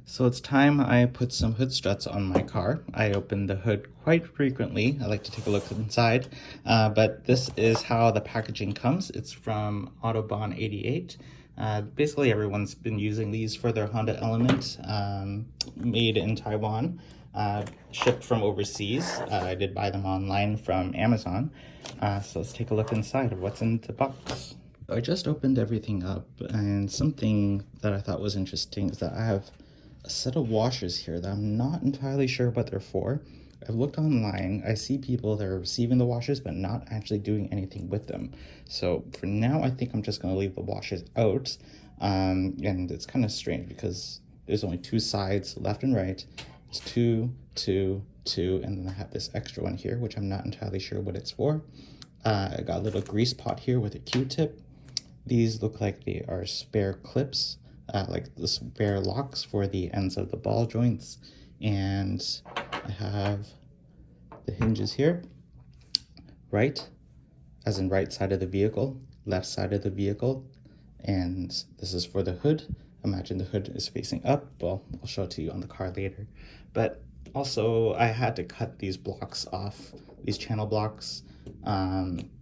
So it's time I put some hood struts on my car. I open the hood quite frequently. I like to take a look inside, but this is how the packaging comes. It's from Autobahn 88. Basically, everyone's been using these for their Honda Element, made in Taiwan, shipped from overseas. I did buy them online from Amazon. So let's take a look inside of what's in the box. I just opened everything up, and something that I thought was interesting is that I have a set of washers here that I'm not entirely sure what they're for. I've looked online. I see people that are receiving the washers but not actually doing anything with them. So for now, I think I'm just going to leave the washers out. And it's kind of strange because there's only two sides, left and right. It's two, two, two, and then I have this extra one here, which I'm not entirely sure what it's for. I got a little grease pot here with a Q-tip. These look like they are spare clips, like the spare locks for the ends of the ball joints. And I have the hinges here, right, as in right side of the vehicle, left side of the vehicle. And this is for the hood. Imagine the hood is facing up. Well, I'll show it to you on the car later. But also I had to cut these blocks off, these channel blocks.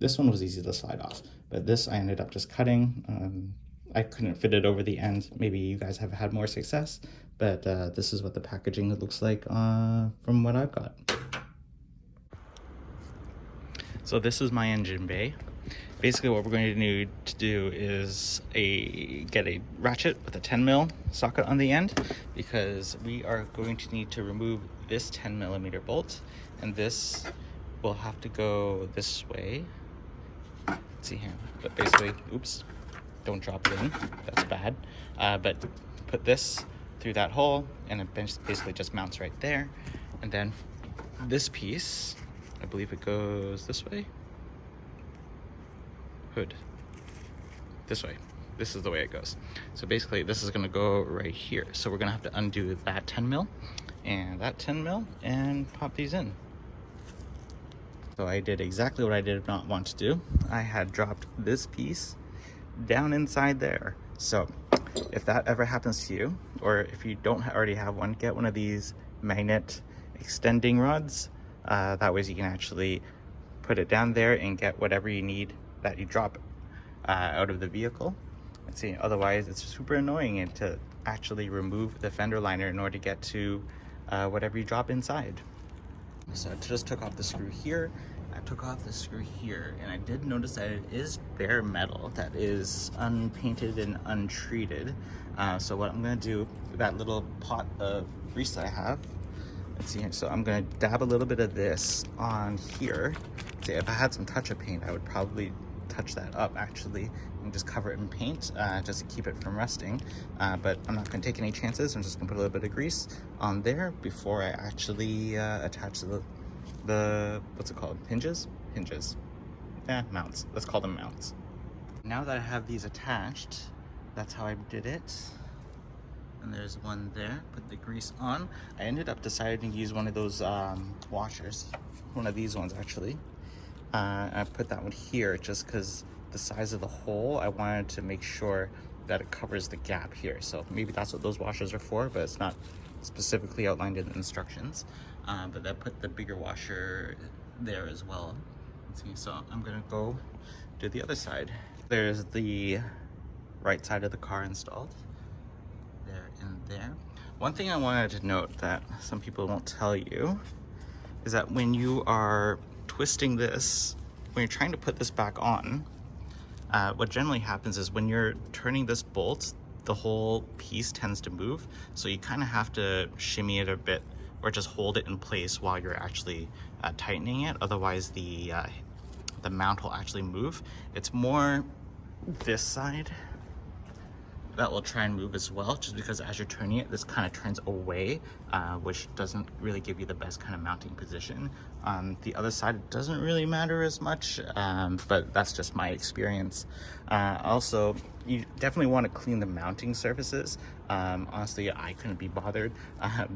This one was easy to slide off, but this I ended up just cutting. I couldn't fit it over the end. Maybe you guys have had more success, but this is what the packaging looks like from what I've got. So this is my engine bay. Basically what we're going to need to do is get a ratchet with a 10mm socket on the end, because we are going to need to remove this 10mm bolt, and this will have to go this way. Let's see here, but basically, oops, don't drop it in, that's bad. But put this through that hole, and it basically just mounts right there. And then this piece, I believe it goes this way. Hood this way. This is the way it goes. So basically this is going to go right here, so we're going to have to undo that 10mm and that 10mm and pop these in. So I did exactly what I did not want to do. I had dropped this piece down inside there. So if that ever happens to you, or if you don't already have one, get one of these magnet extending rods. That way you can actually put it down there and get whatever you need that you drop out of the vehicle. Let's see, otherwise it's super annoying to actually remove the fender liner in order to get to whatever you drop inside. So I just took off the screw here, I took off the screw here, and I did notice that it is bare metal that is unpainted and untreated. So what I'm gonna do, that little pot of grease that I have, let's see here, so I'm gonna dab a little bit of this on here. See, if I had some touch-up paint, I would probably touch that up actually and just cover it in paint, just to keep it from rusting. But I'm not gonna take any chances. I'm just gonna put a little bit of grease on there before I actually attach the what's it called? Hinges? Mounts. Let's call them mounts. Now that I have these attached, that's how I did it. And there's one there. Put the grease on. I ended up deciding to use one of those washers, one of these ones actually. I put that one here just because the size of the hole, I wanted to make sure that it covers the gap here. So maybe that's what those washers are for, but it's not specifically outlined in the instructions. But I put the bigger washer there as well. Let's see, so I'm gonna go do the other side. There's the right side of the car installed. There and there. One thing I wanted to note that some people won't tell you is that when you are twisting this, when you're trying to put this back on, what generally happens is when you're turning this bolt, the whole piece tends to move, so you kind of have to shimmy it a bit or just hold it in place while you're actually tightening it. Otherwise the mount will actually move. It's more this side that will try and move as well, just because as you're turning it, this kind of turns away, which doesn't really give you the best kind of mounting position. The other side, it doesn't really matter as much, but that's just my experience. Also, you definitely want to clean the mounting surfaces. Honestly, I couldn't be bothered,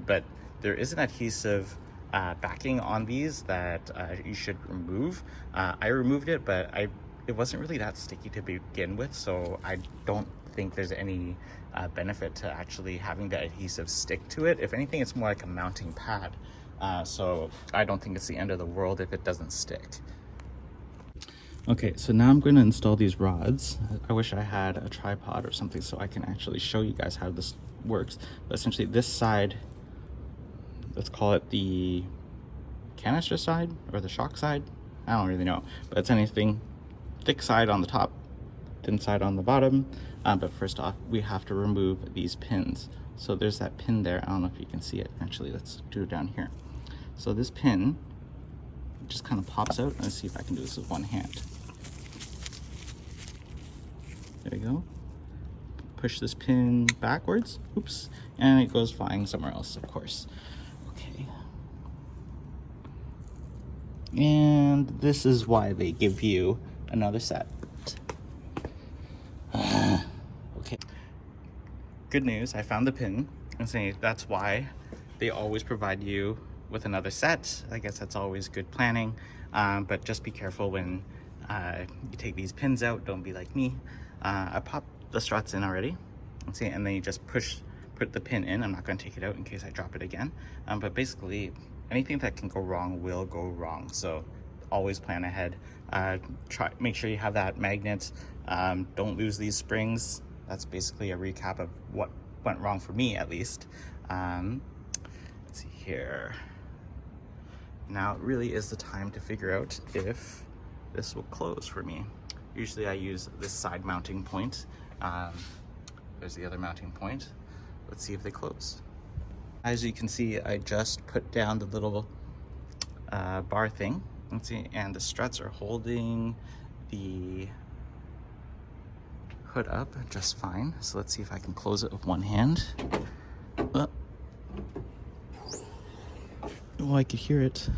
but there is an adhesive backing on these that you should remove. I removed it, but it wasn't really that sticky to begin with, so I don't think there's any benefit to actually having the adhesive stick to it. If anything, it's more like a mounting pad. So I don't think it's the end of the world if it doesn't stick. Okay, so now I'm going to install these rods. I wish I had a tripod or something so I can actually show you guys how this works. But essentially this side, let's call it the canister side or the shock side. I don't really know, but it's anything thick side on the top, thin side on the bottom. But first off, we have to remove these pins. So there's that pin there. I don't know if you can see it. Actually, let's do it down here. So this pin just kind of pops out. Let's see if I can do this with one hand. There you go. Push this pin backwards. Oops. And it goes flying somewhere else, of course. Okay. And this is why they give you another set. Okay. Good news, I found the pin. I'm saying that's why they always provide you with another set. I guess that's always good planning. But just be careful when you take these pins out. Don't be like me. I popped the struts in already. Let's see, and then you just put the pin in. I'm not going to take it out in case I drop it again. But basically, anything that can go wrong will go wrong. So always plan ahead. Make sure you have that magnet. Don't lose these springs. That's basically a recap of what went wrong for me, at least. Let's see here. Now it really is the time to figure out if this will close for me. Usually I use this side mounting point. There's the other mounting point. Let's see if they close. As you can see, I just put down the little bar thing. Let's see, and the struts are holding the hood up just fine. So let's see if I can close it with one hand. Oh, I could hear it.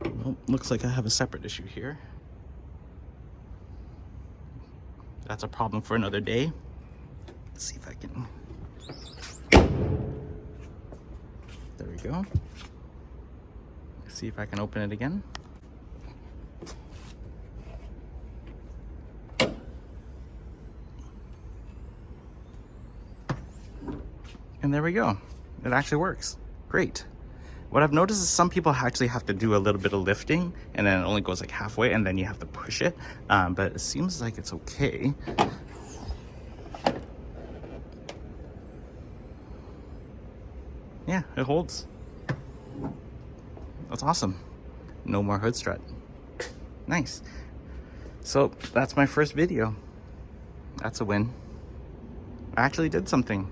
Well, looks like I have a separate issue here. That's a problem for another day. Let's see if I can. There we go. Let's see if I can open it again. And there we go. It actually works. Great. What I've noticed is some people actually have to do a little bit of lifting and then it only goes like halfway and then you have to push it. But it seems like it's okay. Yeah, it holds. That's awesome. No more hood strut. Nice. So that's my first video. That's a win. I actually did something.